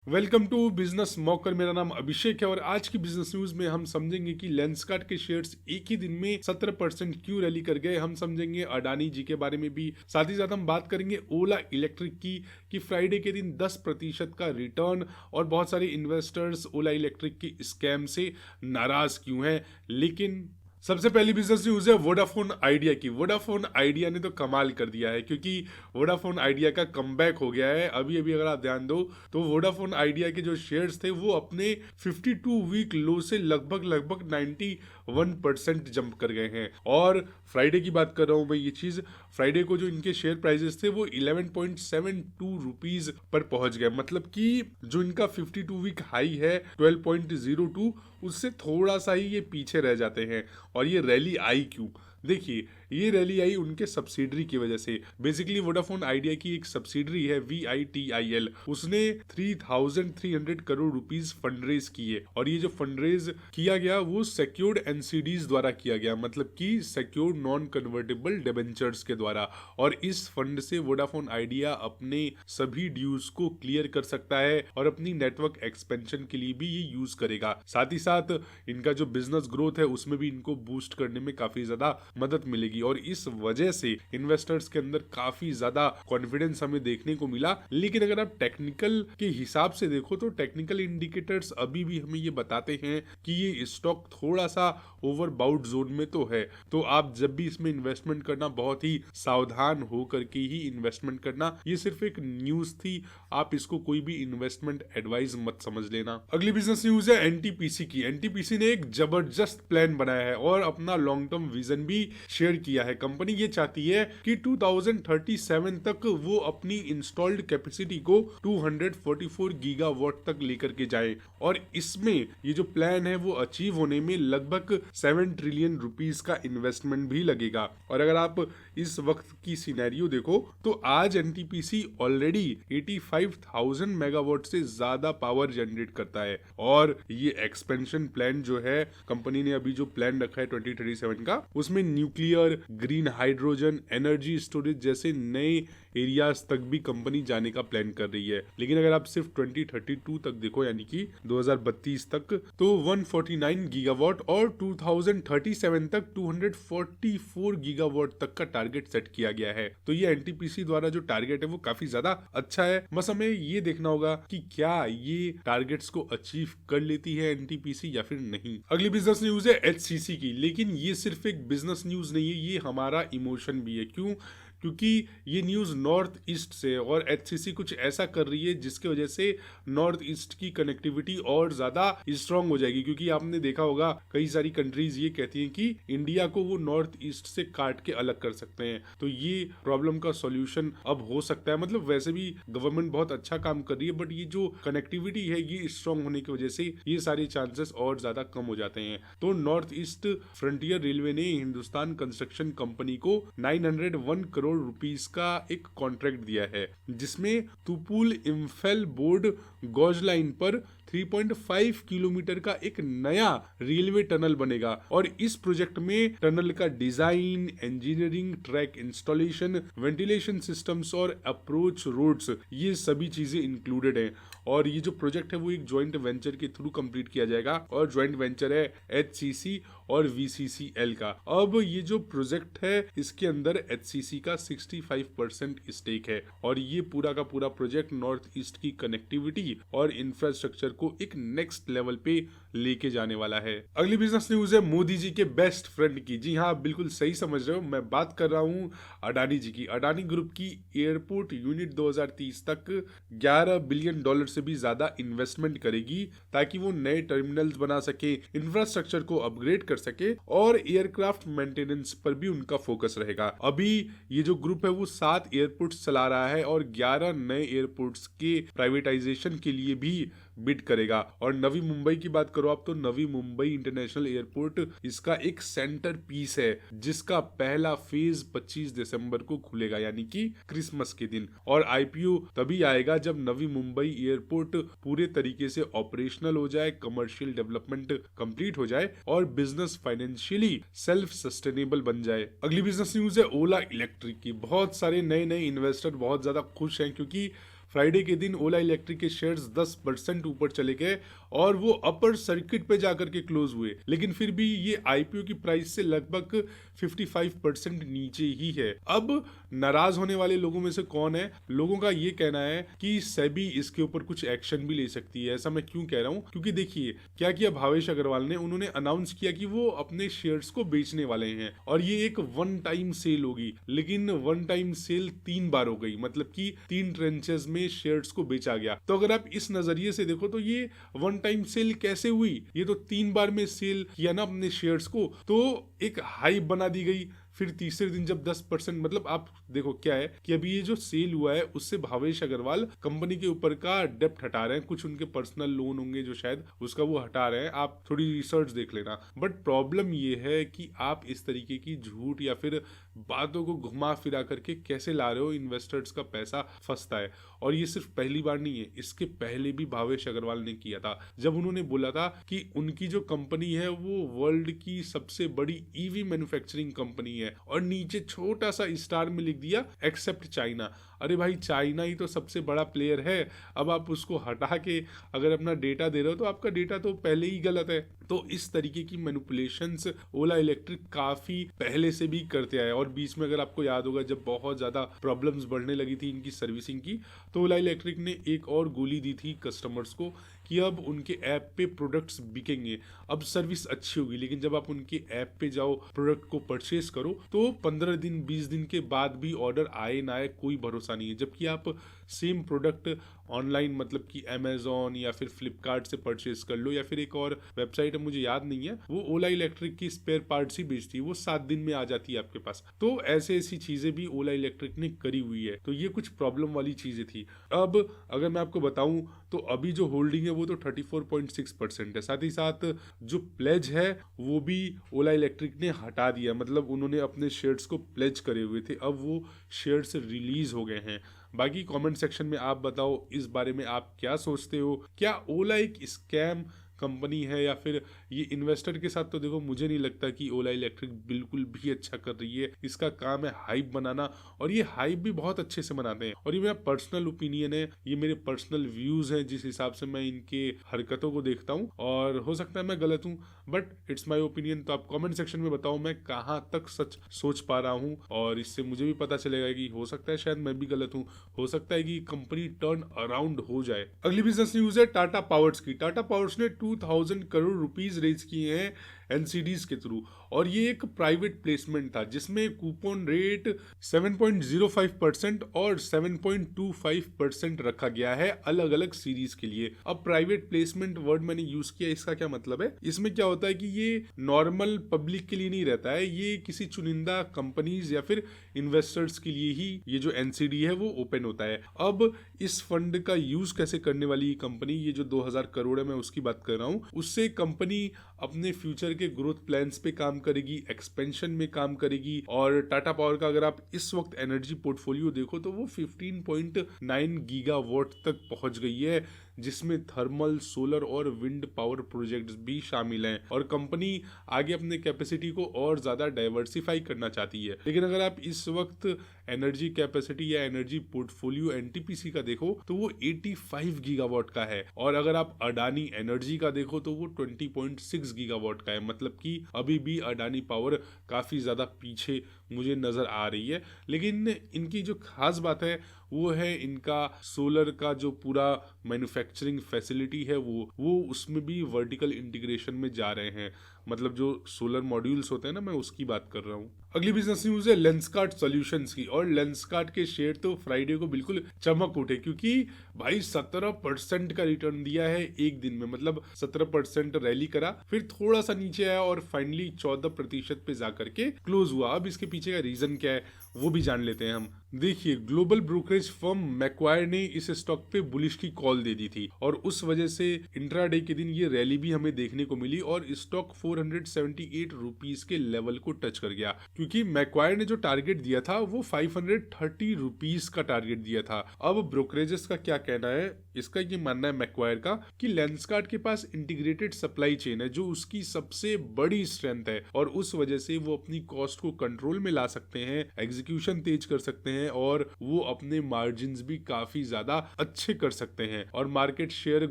Welcome to business मॉकर। मेरा नाम अभिषेक है और आज की बिजनेस न्यूज में हम समझेंगे कि लेंसकार्ट के शेयर्स एक ही दिन में 17% क्यों रैली कर गए। हम समझेंगे अडानी जी के बारे में भी, साथ ही साथ हम बात करेंगे ओला इलेक्ट्रिक की कि फ्राइडे के दिन 10% का रिटर्न और बहुत सारे इन्वेस्टर्स ओला इलेक्ट्रिक की स्कैम से नाराज क्यों हैं। लेकिन सबसे पहली बिजनेस न्यूज है वोडाफोन आइडिया की। वोडाफोन आइडिया ने तो कमाल कर दिया है क्योंकि वोडाफोन आइडिया का कमबैक हो गया है। अभी अभी अगर आप ध्यान दो तो वोडाफोन आइडिया के जो शेयर्स थे वो अपने 52 वीक लो से लगभग लगभग 91% जंप कर गए हैं। और फ्राइडे की बात कर रहा हूं मैं, ये चीज फ्राइडे को जो इनके शेयर प्राइजेस थे वो 11.72 रुपीज पर पहुंच गए। मतलब कि जो इनका 52 वीक हाई है 12.02, उससे थोड़ा सा ही ये पीछे रह जाते हैं। और ये रैली आई क्यों? देखिए, ये रैली आई उनके सब्सिडरी की वजह से। बेसिकली वोडाफोन आइडिया की एक सब्सिडरी है VITIL, उसने 3300 करोड़ रुपीस फंड रेज किए। और ये जो फंड रेज किया गया वो सिक्योर्ड NCDs द्वारा किया गया, मतलब कि सिक्योर्ड नॉन कन्वर्टेबल डिबेंचर्स के द्वारा। और इस फंड से वोडाफोन आइडिया अपने सभी ड्यूज को क्लियर कर सकता है और अपनी नेटवर्क एक्सपेंशन के लिए भी ये यूज करेगा। साथ ही साथ इनका जो बिजनेस ग्रोथ है उसमें भी इनको बूस्ट करने में काफी ज्यादा मदद मिलेगी। और इस वजह से इन्वेस्टर्स के अंदर काफी ज्यादा कॉन्फिडेंस हमें देखने को मिला। लेकिन अगर आप टेक्निकल के हिसाब से देखो तो टेक्निकल इंडिकेटर्स अभी भी हमें ये बताते हैं कि ये स्टॉक थोड़ा सा ओवरबाउट जोन में तो है। तो आप जब भी इसमें इन्वेस्टमेंट करना बहुत ही सावधान हो करके ही इन्वेस्टमेंट करना। ये सिर्फ एक न्यूज थी, आप इसको कोई भी इन्वेस्टमेंट एडवाइस मत समझ लेना। अगली बिजनेस न्यूज है NTPC की। NTPC ने एक जबरदस्त प्लान बनाया है और अपना लॉन्ग टर्म विजन भी शेयर किया है। कंपनी ये चाहती है कि 2037 तक वो अपनी इंस्टॉल्ड कैपेसिटी को 244 गीगावाट तक लेकर के जाए। और इसमें ये जो प्लान है वो अचीव होने में लगभग 7 ट्रिलियन रुपीस का इन्वेस्टमेंट भी लगेगा। और अगर आप इस वक्त की सिनेरियो देखो तो आज NTPC ऑलरेडी 85,000 मेगावाट से ज्यादा पावर जनरेट करता है। और ये एक्सपेंशन प्लान जो है कंपनी ने अभी जो प्लान रखा है 2037 का, उसमें nuclear, green hydrogen, energy storage जैसे नए एरियाज तक भी कंपनी जाने का प्लान कर रही है। लेकिन अगर आप सिर्फ 2032 तक देखो, यानी कि 2032 तक, तो 149 गीगावाट और 2037 तक 244 गीगावाट तक का टारगेट सेट किया गया है। तो ये NTPC द्वारा जो टारगेट है वो काफी ज्यादा अच्छा है। बस हमें ये देखना होगा कि क्या ये टारगेट्स को अचीव कर लेती है NTPC या फिर नहीं। अगली बिजनेस न्यूज है HCC की। लेकिन ये सिर्फ एक बिजनेस न्यूज नहीं है, ये हमारा इमोशन भी है। क्यों? क्योंकि ये न्यूज़ नॉर्थ ईस्ट से, और HCC कुछ ऐसा कर रही है जिसकी वजह से नॉर्थ ईस्ट की कनेक्टिविटी और ज़्यादा स्ट्रांग हो जाएगी। क्योंकि आपने देखा होगा कई सारी कंट्रीज ये कहती हैं कि इंडिया को वो नॉर्थ ईस्ट से काट के अलग कर सकते हैं। तो ये प्रॉब्लम का सॉल्यूशन अब हो सकता है। मतलब वैसे भी गवर्नमेंट बहुत अच्छा काम कर रही है, बट ये जो कनेक्टिविटी है ये स्ट्रांग होने की वजह से ये सारे चांसेस और ज़्यादा कम हो जाते हैं। तो नॉर्थ ईस्ट फ्रंटियर रेलवे ने हिंदुस्तान कंस्ट्रक्शन कंपनी को 901 करोड़ रुपीस का एक कॉन्ट्रैक्ट दिया है, जिसमें तुपुल इम्फेल बोर्ड गॉज लाइन पर 3.5 किलोमीटर का एक नया रेलवे टनल बनेगा। और इस प्रोजेक्ट में टनल का design, engineering, track installation, ventilation systems और अप्रोच रोड्स, ये सभी चीजें इंक्लूडेड हैं। और ये जो प्रोजेक्ट है वो एक ज्वाइंट वेंचर के थ्रू कंप्लीट किया जाएगा। और ज्वाइंट वेंचर है HCC और VCCL का। अब ये जो प्रोजेक्ट है इसके अंदर HCC का 65% स्टेक है। और ये पूरा का पूरा प्रोजेक्ट नॉर्थ ईस्ट की कनेक्टिविटी और इंफ्रास्ट्रक्चर को एक नेक्स्ट लेवल पे लेके जाने वाला है। अगली बिजनेस न्यूज है मोदी जी के बेस्ट फ्रेंड की। जी हाँ, बिल्कुल सही समझ रहे हो, मैं बात कर रहा हूँ अडानी जी की। अडानी ग्रुप की एयरपोर्ट यूनिट 2030 तक $11 बिलियन से भी ज्यादा इन्वेस्टमेंट करेगी ताकि वो नए टर्मिनल्स बना सके, इंफ्रास्ट्रक्चर को अपग्रेड कर सके और एयरक्राफ्ट मेंटेनेंस पर भी उनका फोकस रहेगा। अभी ये जो ग्रुप है वो 7 एयरपोर्ट्स चला रहा है और 11 नए एयरपोर्ट्स के प्राइवेटाइजेशन के लिए भी बिड करेगा। और नवी मुंबई की बात करो आप, तो नवी मुंबई इंटरनेशनल एयरपोर्ट इसका एक सेंटर पीस है, जिसका पहला फेज 25 दिसंबर को खुलेगा, यानी कि क्रिसमस के दिन। और IPO तभी आएगा जब नवी मुंबई एयरपोर्ट पूरे तरीके से ऑपरेशनल हो जाए, कमर्शियल डेवलपमेंट कंप्लीट हो जाए और बिजनेस फाइनेंशियली सेल्फ सस्टेनेबल बन जाए। अगली बिजनेस न्यूज है ओला इलेक्ट्रिक की। बहुत सारे नए नए इन्वेस्टर बहुत ज्यादा खुश हैं क्योंकि फ्राइडे के दिन ओला इलेक्ट्रिक के शेयर्स 10% ऊपर चले गए और वो अपर सर्किट पे जाकर के क्लोज हुए, लेकिन फिर भी ये आईपीओ की प्राइस से लगभग 55% नीचे ही है। अब नाराज होने वाले लोगों में से कौन है? लोगों का ये कहना है कि सेबी इसके ऊपर कुछ एक्शन भी ले सकती है। ऐसा मैं क्यों कह रहा हूँ? क्योंकि देखिए क्या किया भावेश अग्रवाल ने, उन्होंने अनाउंस किया कि वो अपने शेयर्स को बेचने वाले हैं और ये एक वन टाइम सेल होगी, लेकिन वन टाइम सेल 3 बार हो गई, मतलब कि 3 ट्रेंचेस में शेयर्स को बेचा गया। तो अगर आप इस नजरिए से देखो तो ये वन टाइम सेल कैसे हुई? ये तो 3 बार में सेल किया ना अपने शेयर्स को, तो एक हाइप बना दी गई। फिर तीसरे दिन जब 10%, मतलब आप देखो क्या है कि अभी ये जो सेल हुआ है उससे भावेश अग्रवाल कंपनी के ऊपर का डेप्ट हटा रहे हैं, कुछ उनके पर्सनल लोन होंगे जो शायद उसका वो हटा रहे हैं। आप थोड़ी रिसर्च देख लेना। बट प्रॉब्लम ये है कि आप इस तरीके की झूठ या फिर बातों को घुमा फिरा करके कैसे ला रहे हो, इन्वेस्टर्स का पैसा फंसता है। और ये सिर्फ पहली बार नहीं है, इसके पहले भी भावेश अग्रवाल ने किया था, जब उन्होंने बोला था कि उनकी जो कंपनी है वो वर्ल्ड की सबसे बड़ी ईवी मैन्युफैक्चरिंग कंपनी है और नीचे छोटा सा स्टार में लिख दिया एक्सेप्ट चाइना। अरे भाई, चाइना ही तो सबसे बड़ा प्लेयर है। अब आप उसको हटा के अगर अपना डेटा दे रहे हो तो आपका डेटा तो पहले ही गलत है। तो इस तरीके की मैनिपुलेशंस ओला इलेक्ट्रिक काफी पहले से भी करते आए और बीच में अगर आपको याद होगा जब बहुत ज्यादा प्रॉब्लम्स बढ़ने लगी थी इनकी सर्विसिंग की, तो ओला इलेक्ट्रिक ने एक और गोली दी थी कस्टमर्स को कि अब उनके ऐप पे प्रोडक्ट्स बिकेंगे, अब सर्विस अच्छी होगी। लेकिन जब आप उनके ऐप पे जाओ, प्रोडक्ट को परचेस करो, तो 15 दिन 20 दिन के बाद भी ऑर्डर आए ना आए कोई भरोसा नहीं है। जबकि आप सेम प्रोडक्ट ऑनलाइन, मतलब कि अमेजोन या फिर फ्लिपकार्ट से परचेस कर लो, या फिर एक और वेबसाइट है मुझे याद नहीं है, वो ओला इलेक्ट्रिक की स्पेयर पार्ट्स ही बेचती है, वो 7 दिन में आ जाती है आपके पास। तो ऐसे ऐसी चीजें भी ओला इलेक्ट्रिक ने करी हुई है। तो ये कुछ प्रॉब्लम वाली चीजें थी। अब अगर मैं आपको बताऊं तो अभी जो होल्डिंग है वो तो 34.6% है। साथ ही साथ जो प्लेज है वो भी ओला इलेक्ट्रिक ने हटा दिया, मतलब उन्होंने अपने शेयर्स को प्लेज करे हुए थे, अब वो शेयर्स रिलीज हो गए हैं। बाकी कमेंट सेक्शन में आप बताओ इस बारे में आप क्या सोचते हो? क्या ओला एक स्कैम कंपनी है या फिर ये इन्वेस्टर के साथ? तो देखो मुझे नहीं लगता कि ओला इलेक्ट्रिक बिल्कुल भी अच्छा कर रही है। इसका काम है हाइप बनाना और ये हाइप भी बहुत अच्छे से बनाते हैं। और ये मेरा पर्सनल ओपिनियन है, ये मेरे पर्सनल व्यूज हैं जिस हिसाब से मैं इनके हरकतों को देखता हूँ, और हो सकता है मैं गलत हूँ, बट इट्स माई ओपिनियन। तो आप कॉमेंट सेक्शन में बताओ मैं कहाँ तक सच सोच पा रहा हूँ, और इससे मुझे भी पता चलेगा कि हो सकता है शायद मैं भी गलत हूँ, हो सकता है कि कंपनी टर्न अराउंड हो जाए। अगली बिजनेस न्यूज है टाटा पावर्स की। टाटा पावर्स ने 2000 करोड़ रुपीस रेज किए हैं एनसीडीज के थ्रू, और ये एक प्राइवेट प्लेसमेंट था जिसमें कूपन रेट 7.05% और 7.25% रखा गया है अलग अलग सीरीज के लिए। अब प्राइवेट प्लेसमेंट वर्ड मैंने यूज किया, इसका क्या मतलब है? इसमें क्या होता है कि ये नॉर्मल पब्लिक के लिए नहीं रहता है, ये किसी चुनिंदा कंपनीज या फिर इन्वेस्टर्स के लिए ही ये जो एनसीडी है वो ओपन होता है। अब इस फंड का यूज कैसे करने वाली कंपनी, ये जो 2000 करोड़ है मैं उसकी बात कर रहा हूँ, उससे कंपनी अपने फ्यूचर के ग्रोथ प्लान्स पे काम करेगी, एक्सपेंशन में काम करेगी। और टाटा पावर का अगर आप इस वक्त एनर्जी पोर्टफोलियो देखो तो वो 15.9 गीगावाट तक पहुंच गई है, जिसमें थर्मल, सोलर और विंड पावर प्रोजेक्ट्स भी शामिल हैं। और कंपनी आगे अपने कैपेसिटी को और ज्यादा डाइवर्सिफाई करना चाहती है। लेकिन अगर आप इस वक्त एनर्जी कैपेसिटी या एनर्जी पोर्टफोलियो एनटीपीसी का देखो तो वो 85 गीगावाट का है, और अगर आप अडानी एनर्जी का देखो तो वो 20.6 गीगावाट का है। मतलब कि अभी भी अडानी पावर काफी ज्यादा पीछे मुझे नजर आ रही है। लेकिन इनकी जो खास बात है वो है इनका सोलर का जो पूरा मैन्युफैक्चरिंग फैसिलिटी है वो उसमें भी वर्टिकल इंटीग्रेशन में जा रहे हैं। मतलब जो सोलर मॉड्यूल्स होते हैं ना, मैं उसकी बात कर रहा हूँ। अगली बिजनेस न्यूज है लेंसकार्ट सॉल्यूशंस की, और लेंसकार्ट के शेयर तो फ्राइडे को बिल्कुल चमक उठे, क्योंकि भाई 17% का रिटर्न दिया है एक दिन में। मतलब 17% रैली करा, फिर थोड़ा सा नीचे आया और फाइनली 14% पे जाकर के क्लोज हुआ। अब इसके पीछे का रीजन क्या है वो भी जान लेते हैं हम। देखिए, ग्लोबल ब्रोकरेज फर्म मैक्वायर ने इस स्टॉक पे बुलिश की कॉल दे दी थी, और उस वजह से इंट्राडे के दिन ये रैली भी हमें देखने को मिली और स्टॉक 478 रुपीस के लेवल को टच कर गया। क्योंकि मैक्वायर ने जो टारगेट दिया था वो 530 रुपीस का टारगेट दिया था। अब ब्रोकरेजेस का क्या कहना है, इसका ये मानना है मैक्वायर का कि लेंसकार्ट के पास इंटीग्रेटेड सप्लाई चेन है जो उसकी सबसे बड़ी स्ट्रेंथ है, और उस वजह से वो अपनी कॉस्ट को कंट्रोल में ला सकते हैं, एग्जीक्यूशन तेज कर सकते हैं, हैं और वो अपने मार्जिन भी काफी ज्यादा अच्छे कर सकते हैं। और मार्केट शेयर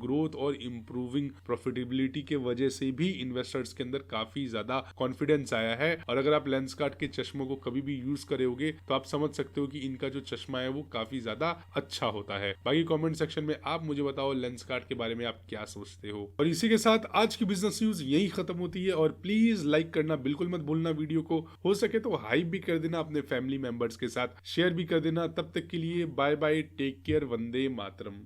ग्रोथ और इंप्रूविंग प्रॉफिटेबिलिटी के वजह से भी इन्वेस्टर्स के अंदर काफी ज्यादा कॉन्फिडेंस आया है। और अगर आप लेंसकार्ट के चश्मों को कभी भी यूज करोगे तो आप समझ सकते हो कि इनका जो चश्मा है वो काफी ज्यादा अच्छा होता है। बाकी कमेंट सेक्शन में आप मुझे बताओ लेंसकार्ट के बारे में आप क्या सोचते हो। और इसी के साथ आज की बिजनेस न्यूज यही खत्म होती है। और प्लीज लाइक करना बिल्कुल मत भूलना, वीडियो को हो सके तो हाइप भी कर देना, अपने फैमिली मेंबर्स के साथ शेयर भी कर देना। तब तक के लिए bye bye, take care, Vande Mataram.